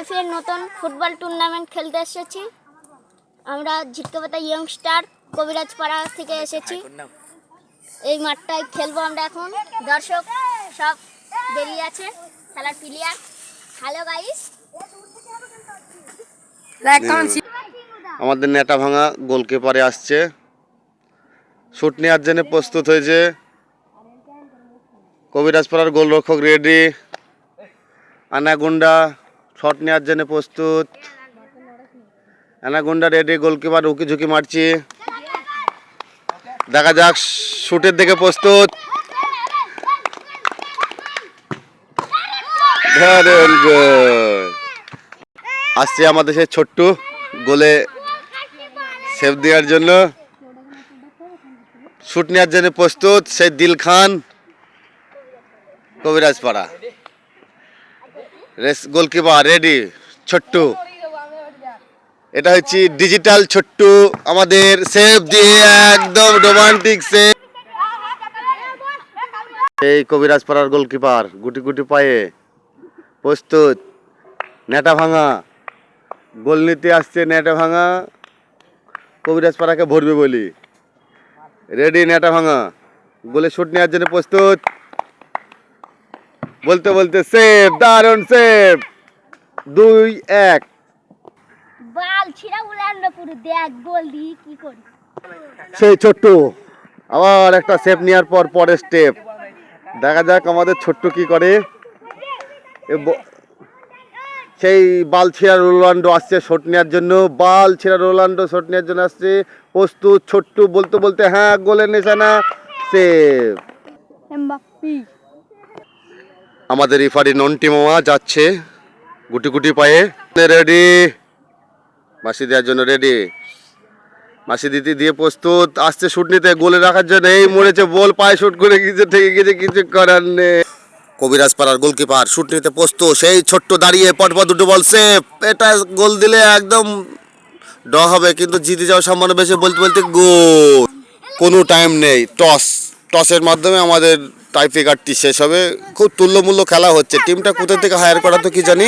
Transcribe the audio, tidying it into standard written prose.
ফের নতুন football tournament খেলতে এসেছি। আমরা ঝিটকাপাতা ইয়ংস্টার কবিরাজপাড়া থেকে এসেছি। এই মাঠটায় খেলবো আমরা এখন। দর্শক সব বেরিয়ে আছে, খেলার প্লেয়ার। হ্যালো গাইস, আমাদের নেটা ভাঙা গোলকিপারে আসছে, শুট নেওয়ার জন্য প্রস্তুত হয়েছে। কবিরাজপাড়ার গোলরক্ষক রেডি, আনাগুন্ডা শট নেওয়ার জন্য প্রস্তুত। আনাগুন্ডা রেডি, গোলকিপার উকি ঝুঁকি মারছি। দেখা যাক, শুটের দিকে প্রস্তুত। আসছে আমাদের সেই ছোট্ট গোলে সেভ দেওয়ার জন্য, শুট নেওয়ার জন্য প্রস্তুত সেই দিল খান কবিরাজপাড়া। Goalkeeper ready, Chhottu. এটা হচ্ছে ডিজিটাল ছোট্টু, আমাদের সেভ দিয়ে একদম রোমান্টিক সেভ। এই কবিরাজপাড়ার গোলকিপার গুটি গুটি পায়ে প্রস্তুত। নেটা ভাঙা গোল নিতে আসছে, নেটা ভাঙা কবিরাজপাড়াকে ভরবে বলি। রেডি, নেটা ভাঙা গোলে শুট নেওয়ার জন্য প্রস্তুত। বলতে বলতে সেভ, দারুণ সেভ। 2-1। বল ছিড়া উলান্ড পুরো দেখ গোল দি কি করি। সেই ছোট্ট আবার একটা সেভ নেওয়ার পর পরের স্টেপ। দেখা যাক আমাদের ছোট্ট কি করে। সেই বাল ছিঁড়া রোনাল্ডো আসছে শট নেওয়ার জন্য, বাল ছিঁড়া রোনাল্ডো শট নেওয়ার জন্য আসছে প্রস্তুত। ছোট্ট বলতে বলতে হ্যাঁ, গোলের নিশানা, সেভ। আমাদের রেফারি নন্টি মামা যাচ্ছে গুটি গুটি পায়ে। রেডি, মাসি দেওয়ার জন্য রেডি, মাসি দিতে দিয়ে প্রস্তুত। আসছে শুট নিতে, গোলে রাখার জন্য। এই মরেছে, বল পায়ে শুট করে গিয়েছে, ঠেকে গিয়েছে, কিছু করার নেই। কবিরাজপাড়ার গোলকিপার শুট নিতে প্রস্তুত। সেই ছোট্ট দাঁড়িয়ে পরপর দুটো বল সেভ। এটা গোল দিলে একদম ড হবে, কিন্তু জিতে যাওয়ার সম্ভাবনা বেশি। বলতে বলতে গোল। কোনো টাইম নেই, টসের মাধ্যমে আমাদের টাই ব্রেকারটি শেষ হবে। খুব তুল্যমূল্য খেলা হচ্ছে। টিমটা কোথা থেকে হায়ার করা তো কি জানি।